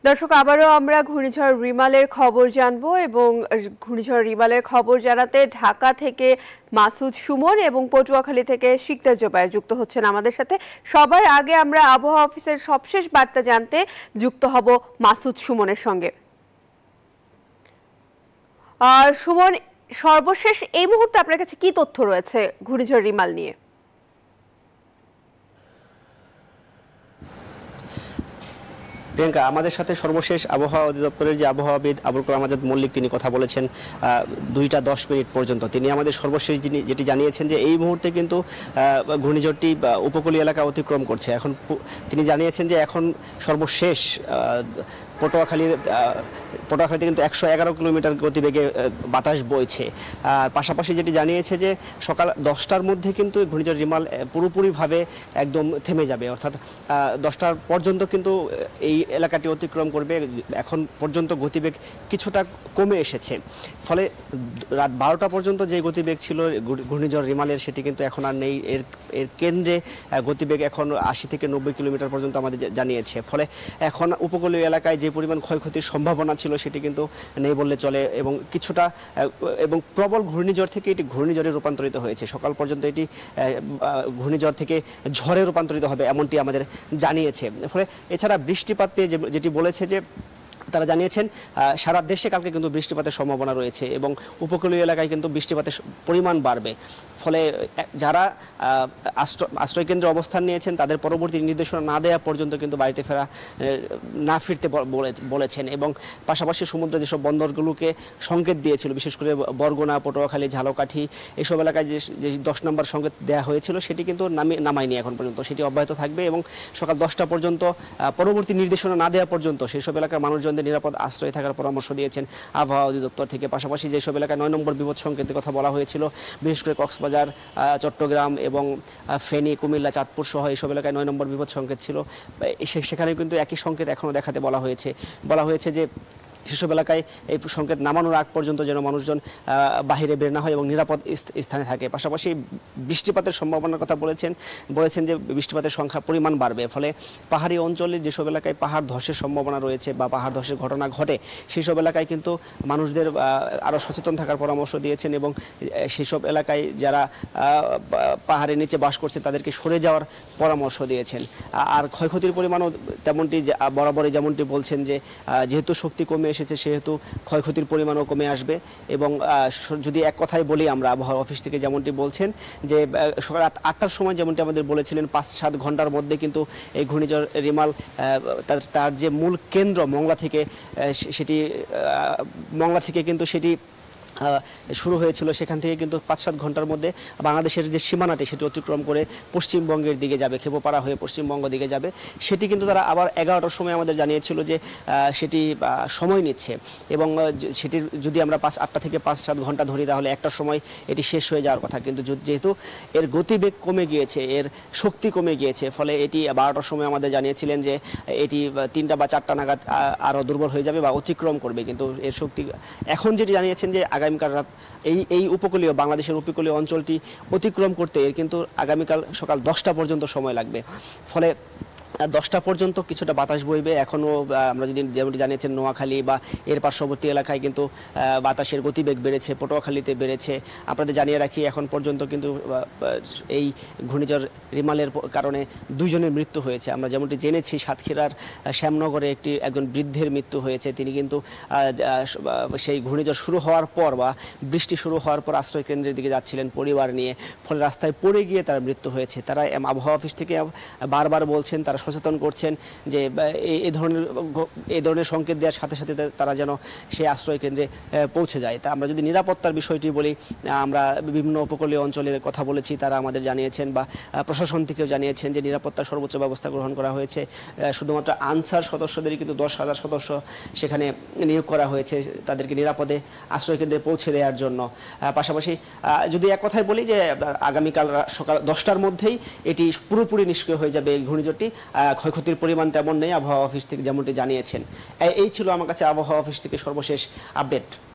দর্শক আবারও আমরা ঘূর্ণিঝড় রিমালের খবর জানবো এবং ঘূর্ণিঝড় রিমালের খবর জানাতে ঢাকা থেকে মাসুদ সুমন এবং পটুয়াখালী থেকে শিকদার জোবায়ের যুক্ত হচ্ছেন আমাদের সাথে। সবার আগে আমরা আবহাওয়া অফিসের সবশেষ বার্তা জানতে যুক্ত হব মাসুদ সুমনের সঙ্গে। সুমন, সর্বশেষ এই মুহূর্তে আপনার কাছে কি তথ্য রয়েছে ঘূর্ণিঝড় রিমাল নিয়ে? প্রিয়াঙ্কা, আমাদের সাথে সর্বশেষ আবহাওয়া অধিদপ্তরের যে আবহাওয়াবিদ আবুল কালাম আজাদ মল্লিক তিনি কথা বলেছেন 2:10 পর্যন্ত। তিনি আমাদের সর্বশেষ যেটি জানিয়েছেন যে এই মুহূর্তে কিন্তু ঘূর্ণিঝড়টি উপকূলীয় এলাকা অতিক্রম করছে। এখন তিনি জানিয়েছেন যে এখন সর্বশেষ পটুয়াখালীতে কিন্তু 111 কিলোমিটার গতিবেগে বাতাস বইছে। আর পাশাপাশি যেটি জানিয়েছে যে সকাল 10টার মধ্যে কিন্তু ঘূর্ণিঝড় রিমাল পুরোপুরিভাবে একদম থেমে যাবে, অর্থাৎ 10টার পর্যন্ত কিন্তু এই এলাকাটি অতিক্রম করবে। এখন পর্যন্ত গতিবেগ কিছুটা কমে এসেছে, ফলে রাত 12টা পর্যন্ত যে গতিবেগ ছিল ঘূর্ণিঝড় রিমালের সেটি কিন্তু এখন আর নেই। এর কেন্দ্রে গতিবেগ এখন 80 থেকে 90 কিলোমিটার পর্যন্ত আমাদের জানিয়েছে। ফলে এখন উপকূলীয় এলাকায় যে পরিমাণ ক্ষয়ক্ষতির সম্ভাবনা ছিল সেটি কিন্তু নেই বললে চলে, এবং কিছুটা এবং প্রবল ঘূর্ণিঝড় থেকে এটি ঘূর্ণিঝড়ে রূপান্তরিত হয়েছে। সকাল পর্যন্ত এটি ঘূর্ণিঝড় থেকে ঝড়ে রূপান্তরিত হবে এমনটি আমাদের জানিয়েছে। ফলে এছাড়া বৃষ্টিপাত নিয়ে যেটি বলেছে যে তারা জানিয়েছেন সারা দেশে কালকে কিন্তু বৃষ্টিপাতের সম্ভাবনা রয়েছে এবং উপকূলীয় এলাকায় কিন্তু বৃষ্টিপাতের পরিমাণ বাড়বে। ফলে যারা আশ্রয়কেন্দ্রে অবস্থান নিয়েছেন তাদের পরবর্তী নির্দেশনা না দেওয়া পর্যন্ত কিন্তু বাড়িতে না ফিরতে বলেছেন, এবং পাশাপাশি সমুদ্রে যেসব বন্দরগুলোকে সংকেত দিয়েছিল, বিশেষ করে বরগুনা, পটুয়াখালী, ঝালকাঠি এসব এলাকায় যে 10 নম্বর সংকেত দেওয়া হয়েছিল সেটি কিন্তু নামায়নি এখন পর্যন্ত, সেটি অব্যাহত থাকবে এবং সকাল 10টা পর্যন্ত পরবর্তী নির্দেশনা না দেওয়া পর্যন্ত সেই সব এলাকার মানুষজনদের নিরাপদ আশ্রয়ে থাকার পরামর্শ দিয়েছেন আবহাওয়া অধিদপ্তর থেকে। পাশাপাশি যেসব এলাকায় 9 নম্বর বিপদ সংকেতের কথা বলা হয়েছিল, বিশেষ করে কক্সবাজার, চট্টগ্রাম এবং ফেনী, কুমিল্লা, চাঁদপুর সহ এইসব এলাকায় 9 নম্বর বিপদ সংকেত ছিল, সেখানে কিন্তু একই সংকেত এখনও দেখাতে বলা হয়েছে যে সেসব এলাকায় এই সংকেত নামানোর আগ পর্যন্ত যেন মানুষজন বাহিরে বের না হয় এবং নিরাপদ স্থানে থাকে। পাশাপাশি বৃষ্টিপাতের সম্ভাবনার কথা বলেছেন যে বৃষ্টিপাতের পরিমাণ বাড়বে। ফলে পাহাড়ি অঞ্চলের যেসব এলাকায় পাহাড় ধসের সম্ভাবনা রয়েছে বা পাহাড় ধসের ঘটনা ঘটে সেই সব এলাকায় কিন্তু মানুষদের আরও সচেতন থাকার পরামর্শ দিয়েছেন, এবং সেসব এলাকায় যারা পাহাড়ের নিচে বাস করছে তাদেরকে সরে যাওয়ার পরামর্শ দিয়েছেন। আর ক্ষয়ক্ষতির পরিমাণও তেমনটি বরাবরই যেমনটি বলছেন যে যেহেতু শক্তি কমে এসেছে সেহেতু ক্ষয়ক্ষতির পরিমাণও কমে আসবে। এবং যদি এক কথায় বলি, আমরা আবহাওয়া অফিস থেকে যেমনটি বলছেন যে সকাল রাত 8টার সময় যেমনটি আমাদের বলেছিলেন 5-7 ঘন্টার মধ্যে কিন্তু এই ঘূর্ণিঝড় রিমাল তার যে মূল কেন্দ্র মংলা থেকে কিন্তু সেটি শুরু হয়েছিল, সেখান থেকে কিন্তু 5-7 ঘন্টার মধ্যে বাংলাদেশের যে সীমানাটি সেটি অতিক্রম করে পশ্চিমবঙ্গের দিকে যাবে, খেপুপাড়া হয়ে পশ্চিমবঙ্গ দিকে যাবে। সেটি কিন্তু তারা আবার 11টার সময় আমাদের জানিয়েছিল যে সেটি সময় নিচ্ছে, এবং সেটির যদি আমরা 8টা থেকে 5-7 ঘন্টা ধরি তাহলে একটার সময় এটি শেষ হয়ে যাওয়ার কথা। কিন্তু যেহেতু এর গতিবেগ কমে গিয়েছে, এর শক্তি কমে গিয়েছে, ফলে এটি 12টার সময় আমাদের জানিয়েছিলেন যে এটি 3টা বা 4টা নাগাদ আরও দুর্বল হয়ে যাবে বা অতিক্রম করবে। কিন্তু এর শক্তি এখন যেটি জানিয়েছেন যে আগামীকাল রাত এই উপকূলীয় বাংলাদেশের উপকূলীয় অঞ্চলটি অতিক্রম করতে এর কিন্তু আগামীকাল সকাল 10টা পর্যন্ত সময় লাগবে। ফলে 10টা পর্যন্ত কিছুটা বাতাস বইবে। এখনও আমরা যদি যেমনটি জানিয়েছেন নোয়াখালী বা এর পার্শ্ববর্তী এলাকায় কিন্তু বাতাসের গতিবেগ বেড়েছে, পটুয়াখালীতে বেড়েছে। আপনাদের জানিয়ে রাখি এখন পর্যন্ত কিন্তু এই ঘূর্ণিঝড় রিমালের কারণে 2 জনের মৃত্যু হয়েছে। আমরা যেমনটি জেনেছি সাতক্ষীরার শ্যামনগরে একজন বৃদ্ধের মৃত্যু হয়েছে। তিনি কিন্তু সেই ঘূর্ণিঝড় শুরু হওয়ার পর বা বৃষ্টি শুরু হওয়ার পর আশ্রয় কেন্দ্রের দিকে যাচ্ছিলেন পরিবার নিয়ে, ফলে রাস্তায় পড়ে গিয়ে তার মৃত্যু হয়েছে। তারা আবহাওয়া অফিস থেকে বারবার বলছেন, তারা সচেতন করছেন যে এই ধরনের সংকেত দেওয়ার সাথে সাথে তারা যেন সেই আশ্রয় কেন্দ্রে পৌঁছে যায়। তা আমরা যদি নিরাপত্তার বিষয়টি বলি, আমরা বিভিন্ন উপকূলীয় অঞ্চলে কথা বলেছি, তারা আমাদের জানিয়েছেন বা প্রশাসন থেকেও জানিয়েছেন যে নিরাপত্তার সর্বোচ্চ ব্যবস্থা গ্রহণ করা হয়েছে। শুধুমাত্র আনসার সদস্যদেরই কিন্তু 10,000 সদস্য সেখানে নিয়োগ করা হয়েছে তাদেরকে নিরাপদে আশ্রয় কেন্দ্রে পৌঁছে দেওয়ার জন্য। পাশাপাশি যদি এক কথায় বলি যে আগামীকাল সকাল 10টার মধ্যেই এটি পুরোপুরি নিষ্ক্রিয় হয়ে যাবে এই ঘূর্ণিঝড়টি। ক্ষয়ক্ষতির পরিমাণ তেমন নেই আবহাওয়া অফিস থেকে যেমনটি জানিয়েছেন। এই ছিল আমার কাছে আবহাওয়া অফিস থেকে সর্বশেষ আপডেট।